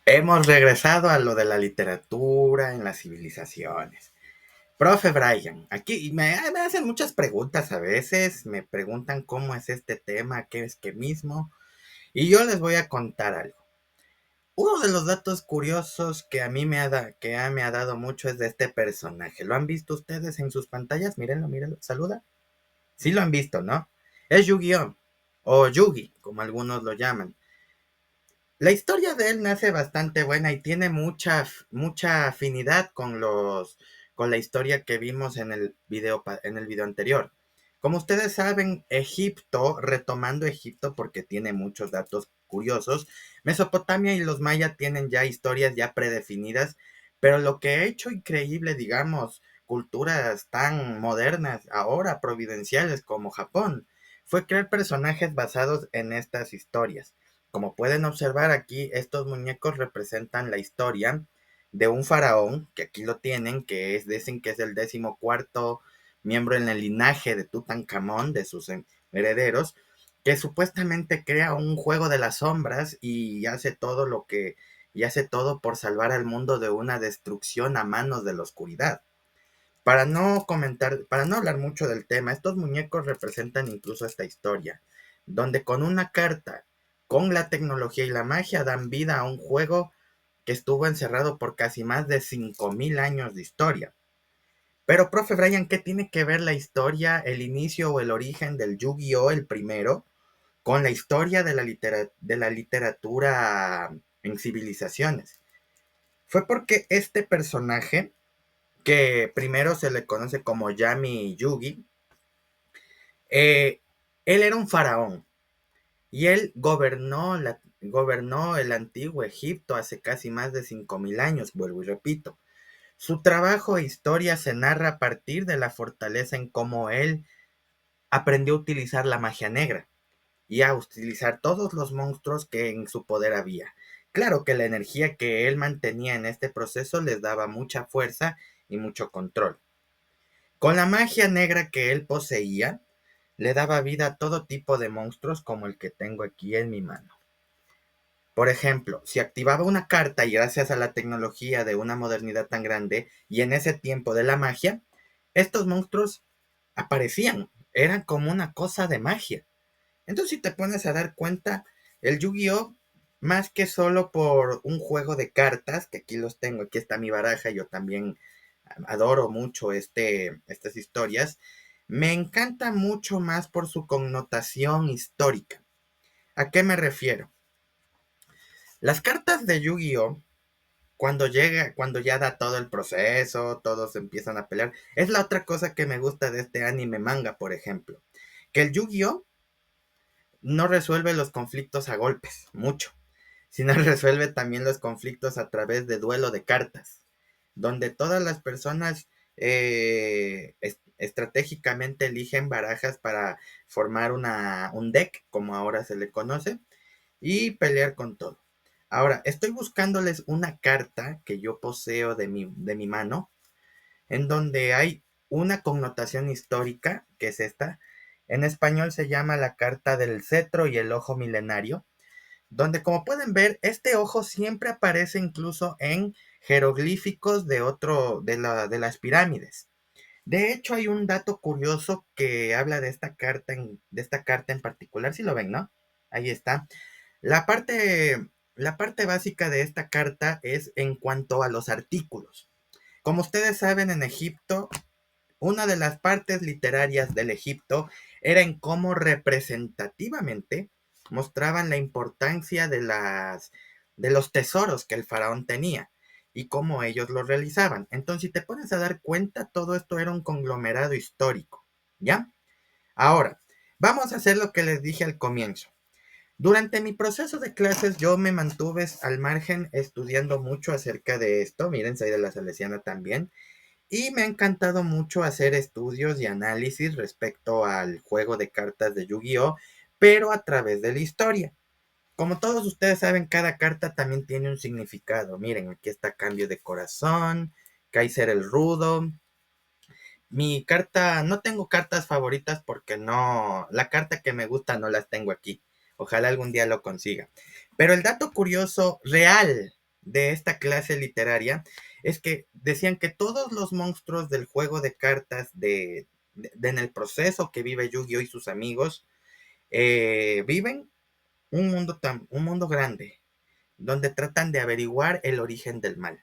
Hemos regresado a lo de la literatura en las civilizaciones. Profe Brian, aquí me hacen muchas preguntas a veces, me preguntan cómo es este tema, qué es que mismo, y yo les voy a contar algo. Uno de los datos curiosos que a mí me ha dado mucho es de este personaje. ¿Lo han visto ustedes en sus pantallas? Mírenlo, mírenlo, saluda. Sí lo han visto, ¿no? Es Yu-Gi-Oh! O Yugi, como algunos lo llaman. La historia de él nace bastante buena y tiene mucha afinidad con la historia que vimos en el video anterior. Como ustedes saben, Egipto, retomando Egipto porque tiene muchos datos curiosos, Mesopotamia y los mayas tienen ya historias ya predefinidas, pero lo que ha hecho increíble, digamos, culturas tan modernas, ahora providenciales como Japón, fue crear personajes basados en estas historias. Como pueden observar aquí, estos muñecos representan la historia de un faraón, que aquí lo tienen, dicen que es el 14º miembro en el linaje de Tutankamón, de sus herederos, que supuestamente crea un juego de las sombras y hace todo por salvar al mundo de una destrucción a manos de la oscuridad. Para no hablar mucho del tema, estos muñecos representan incluso esta historia, donde con una carta, con la tecnología y la magia dan vida a un juego que estuvo encerrado por casi más de 5000 años de historia. Pero, profe Brian, ¿qué tiene que ver la historia, el inicio o el origen del Yu-Gi-Oh, el primero, con la historia de de la literatura en civilizaciones? Fue porque este personaje, que primero se le conoce como Yami Yugi, eh, él era un faraón y él gobernó el antiguo Egipto hace casi más de 5000 años, vuelvo y repito. Su trabajo e historia se narra a partir de la fortaleza en cómo él aprendió a utilizar la magia negra y a utilizar todos los monstruos que en su poder había. Claro que la energía que él mantenía en este proceso les daba mucha fuerza y mucho control. Con la magia negra que él poseía, le daba vida a todo tipo de monstruos como el que tengo aquí en mi mano. Por ejemplo, si activaba una carta y gracias a la tecnología de una modernidad tan grande y en ese tiempo de la magia, estos monstruos aparecían, eran como una cosa de magia. Entonces, si te pones a dar cuenta, el Yu-Gi-Oh, más que solo por un juego de cartas, que aquí los tengo, aquí está mi baraja, yo también adoro mucho estas historias, me encanta mucho más por su connotación histórica. ¿A qué me refiero? Las cartas de Yu-Gi-Oh, cuando ya da todo el proceso, todos empiezan a pelear, es la otra cosa que me gusta de este anime manga, por ejemplo, que el Yu-Gi-Oh no resuelve los conflictos a golpes, mucho, sino resuelve también los conflictos a través de duelo de cartas, donde todas las personas estratégicamente eligen barajas para formar un deck, como ahora se le conoce, y pelear con todo. Ahora, estoy buscándoles una carta que yo poseo de mi mano, en donde hay una connotación histórica, que es esta. En español se llama la carta del cetro y el ojo milenario, donde como pueden ver, este ojo siempre aparece incluso en jeroglíficos de las pirámides. De hecho, hay un dato curioso que habla de esta carta en particular, si lo ven, ¿no? Ahí está. La parte, la parte básica de esta carta es en cuanto a los artículos. Como ustedes saben, en Egipto, una de las partes literarias del Egipto era en cómo representativamente mostraban la importancia de los tesoros que el faraón tenía y cómo ellos lo realizaban. Entonces, si te pones a dar cuenta, todo esto era un conglomerado histórico, ¿ya? Ahora, vamos a hacer lo que les dije al comienzo. Durante mi proceso de clases yo me mantuve al margen estudiando mucho acerca de esto. Miren, soy de la Salesiana también. Y me ha encantado mucho hacer estudios y análisis respecto al juego de cartas de Yu-Gi-Oh, pero a través de la historia. Como todos ustedes saben, cada carta también tiene un significado. Miren, aquí está Cambio de Corazón, Kaiser el Rudo. Mi carta, no tengo cartas favoritas porque no, la carta que me gusta no las tengo aquí. Ojalá algún día lo consiga. Pero el dato curioso real de esta clase literaria es que decían que todos los monstruos del juego de cartas en el proceso que vive Yu-Gi-Oh y sus amigos viven un mundo grande donde tratan de averiguar el origen del mal.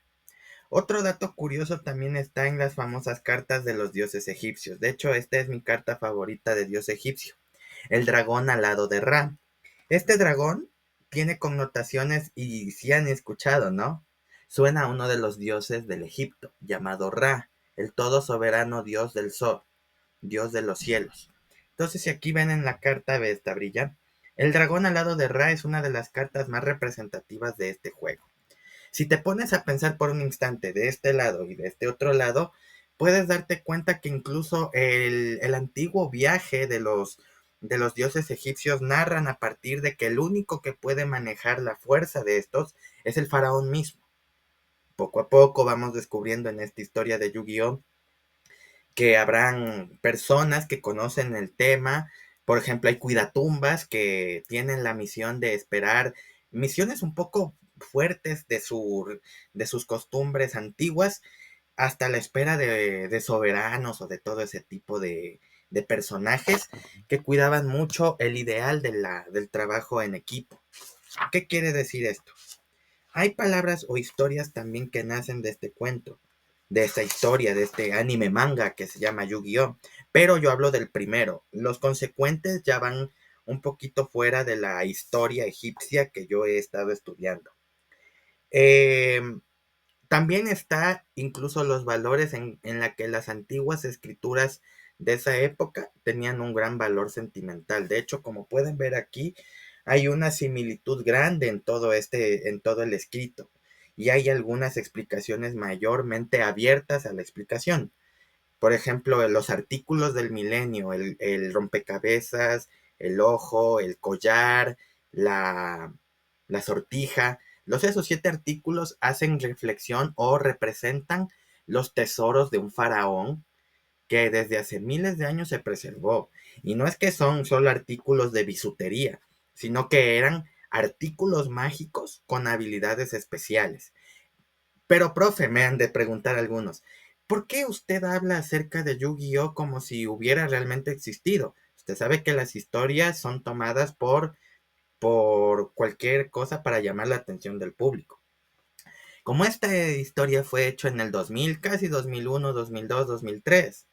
Otro dato curioso también está en las famosas cartas de los dioses egipcios. De hecho, esta es mi carta favorita de dios egipcio, el dragón alado de Ra. Este dragón tiene connotaciones, y si han escuchado, ¿no? Suena a uno de los dioses del Egipto, llamado Ra, el todo soberano dios del sol, dios de los cielos. Entonces, si aquí ven en la carta de esta brilla, el dragón alado de Ra es una de las cartas más representativas de este juego. Si te pones a pensar por un instante de este lado y de este otro lado, puedes darte cuenta que incluso el antiguo viaje de los dioses egipcios narran a partir de que el único que puede manejar la fuerza de estos es el faraón mismo. Poco a poco vamos descubriendo en esta historia de Yu-Gi-Oh! Que habrán personas que conocen el tema. Por ejemplo, hay cuidatumbas que tienen la misión de esperar misiones un poco fuertes de sus costumbres antiguas hasta la espera de soberanos o de todo ese tipo de personajes que cuidaban mucho el ideal del trabajo en equipo. ¿Qué quiere decir esto? Hay palabras o historias también que nacen de este cuento, de esta historia, de este anime manga que se llama Yu-Gi-Oh! Pero yo hablo del primero. Los consecuentes ya van un poquito fuera de la historia egipcia que yo he estado estudiando. Eh, También está incluso los valores en la que las antiguas escrituras de esa época tenían un gran valor sentimental. De hecho, como pueden ver aquí, hay una similitud grande en todo el escrito. Y hay algunas explicaciones mayormente abiertas a la explicación. Por ejemplo, los artículos del milenio, el rompecabezas, el ojo, el collar, la, la sortija. Esos 7 artículos hacen reflexión o representan los tesoros de un faraón que desde hace miles de años se preservó. Y no es que son solo artículos de bisutería, sino que eran artículos mágicos con habilidades especiales. Pero, profe, me han de preguntar algunos, ¿por qué usted habla acerca de Yu-Gi-Oh como si hubiera realmente existido? Usted sabe que las historias son tomadas por cualquier cosa para llamar la atención del público. Como esta historia fue hecha en el 2000, casi 2001, 2002, 2003,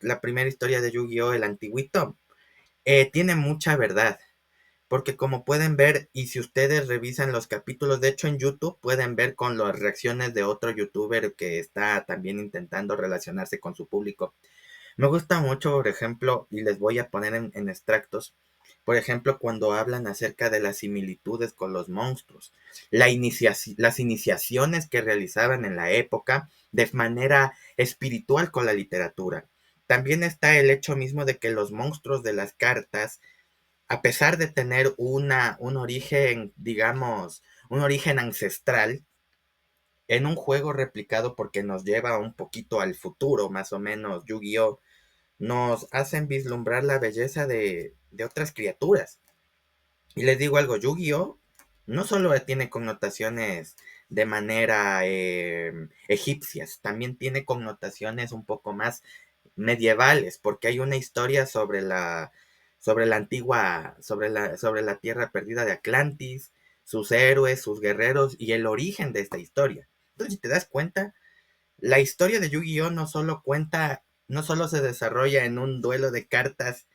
la primera historia de Yu-Gi-Oh, el antiguito, tiene mucha verdad. Porque como pueden ver, y si ustedes revisan los capítulos, de hecho en YouTube pueden ver con las reacciones de otro youtuber que está también intentando relacionarse con su público. Me gusta mucho, por ejemplo, y les voy a poner en extractos, por ejemplo, cuando hablan acerca de las similitudes con los monstruos, las iniciaciones que realizaban en la época de manera espiritual con la literatura. También está el hecho mismo de que los monstruos de las cartas, a pesar de tener un origen, digamos, un origen ancestral, en un juego replicado porque nos lleva un poquito al futuro, más o menos, Yu-Gi-Oh! Nos hacen vislumbrar la belleza de otras criaturas. Y les digo algo, Yu-Gi-Oh! No solo tiene connotaciones de manera egipcias, también tiene connotaciones un poco más medievales, porque hay una historia sobre la antigua, sobre la tierra perdida de Atlantis, sus héroes, sus guerreros y el origen de esta historia. Entonces, si te das cuenta, la historia de Yu-Gi-Oh no solo se desarrolla en un duelo de cartas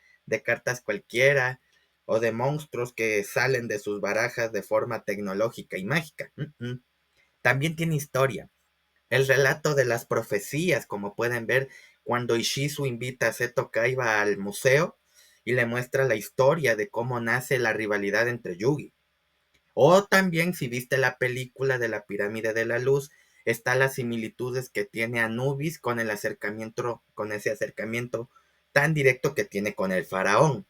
cualquiera, o de monstruos que salen de sus barajas de forma tecnológica y mágica. También tiene historia. El relato de las profecías, como pueden ver, cuando Ishizu invita a Seto Kaiba al museo y le muestra la historia de cómo nace la rivalidad entre Yugi. O también, si viste la película de la Pirámide de la Luz, está las similitudes que tiene Anubis con ese acercamiento tan directo que tiene con el faraón.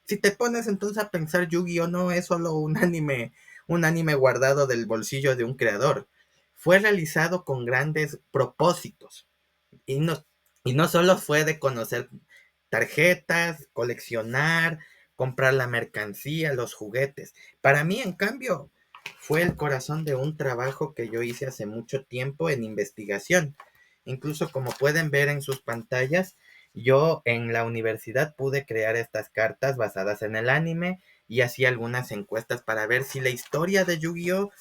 Si te pones entonces a pensar, Yu-Gi-Oh no es solo un anime guardado del bolsillo de un creador. Fue realizado con grandes propósitos. Y no, y no solo fue de conocer tarjetas, coleccionar, comprar la mercancía, los juguetes. Para mí, en cambio, fue el corazón de un trabajo que yo hice hace mucho tiempo en investigación. Incluso como pueden ver en sus pantallas, yo en la universidad pude crear estas cartas basadas en el anime y hacía algunas encuestas para ver si la historia de Yu-Gi-Oh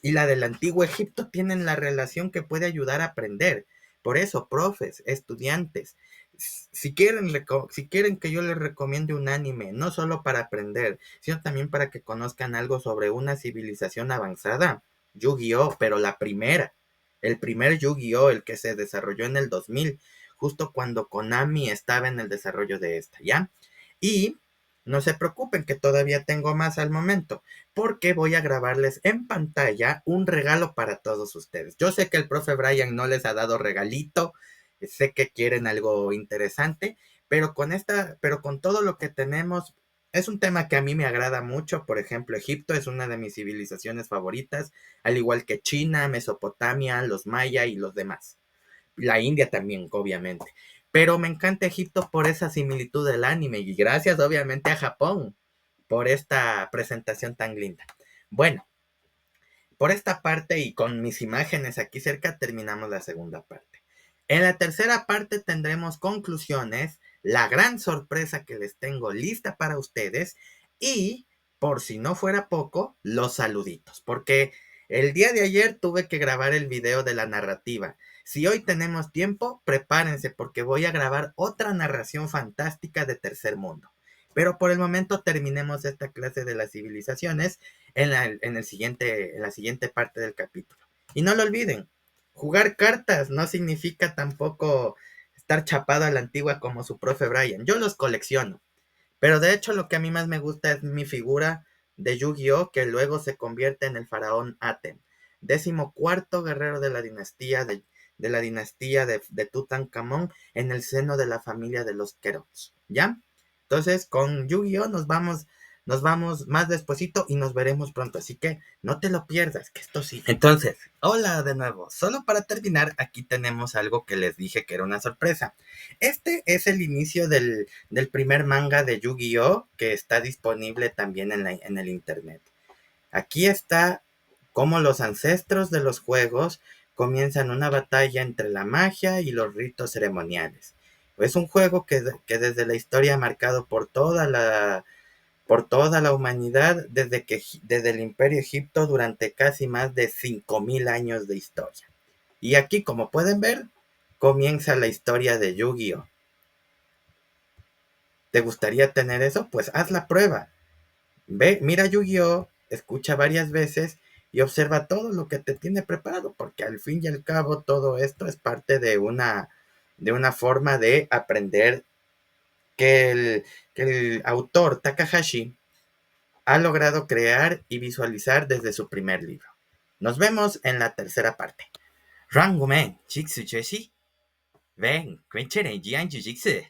y la del antiguo Egipto tienen la relación que puede ayudar a aprender. Por eso, profes, estudiantes, si quieren que yo les recomiende un anime, no solo para aprender, sino también para que conozcan algo sobre una civilización avanzada, Yu-Gi-Oh, pero la primera, el primer Yu-Gi-Oh, el que se desarrolló en el 2000, justo cuando Konami estaba en el desarrollo de esta, ¿ya? Y no se preocupen que todavía tengo más al momento porque voy a grabarles en pantalla un regalo para todos ustedes. Yo sé que el profe Brian no les ha dado regalito, sé que quieren algo interesante, pero con todo lo que tenemos, es un tema que a mí me agrada mucho. Por ejemplo, Egipto es una de mis civilizaciones favoritas, al igual que China, Mesopotamia, los Maya y los demás. La India también, obviamente. Pero me encanta Egipto por esa similitud del anime y gracias obviamente a Japón por esta presentación tan linda. Bueno, por esta parte y con mis imágenes aquí cerca terminamos la segunda parte. En la tercera parte tendremos conclusiones, la gran sorpresa que les tengo lista para ustedes y, por si no fuera poco, los saluditos, porque el día de ayer tuve que grabar el video de la narrativa. Si hoy tenemos tiempo, prepárense porque voy a grabar otra narración fantástica de Tercer Mundo. Pero por el momento terminemos esta clase de las civilizaciones en la siguiente parte del capítulo. Y no lo olviden, jugar cartas no significa tampoco estar chapado a la antigua como su profe Brian. Yo los colecciono. Pero de hecho lo que a mí más me gusta es mi figura de Yu-Gi-Oh! Que luego se convierte en el faraón Aten, 14º guerrero de la dinastía de Tutankamón en el seno de la familia de los Kerops. ¿Ya? Entonces con Yu-Gi-Oh! Nos vamos más despuesito y nos veremos pronto. Así que no te lo pierdas, que esto sí. Entonces, hola de nuevo. Solo para terminar, aquí tenemos algo que les dije que era una sorpresa. Este es el inicio del primer manga de Yu-Gi-Oh! Que está disponible también en el internet. Aquí está cómo los ancestros de los juegos comienzan una batalla entre la magia y los ritos ceremoniales. Es un juego que desde la historia ha marcado por toda la humanidad desde el Imperio Egipto durante casi más de 5000 años de historia. Y aquí, como pueden ver, comienza la historia de Yu-Gi-Oh! ¿Te gustaría tener eso? Pues haz la prueba. Ve, mira Yu-Gi-Oh, escucha varias veces y observa todo lo que te tiene preparado, porque al fin y al cabo todo esto es parte de una forma de aprender que el autor Takahashi ha logrado crear y visualizar desde su primer libro. Nos vemos en la tercera parte. Rangomen, Jitsu Joshi. Ven, Quencheren Jian Jiu-Jitsu.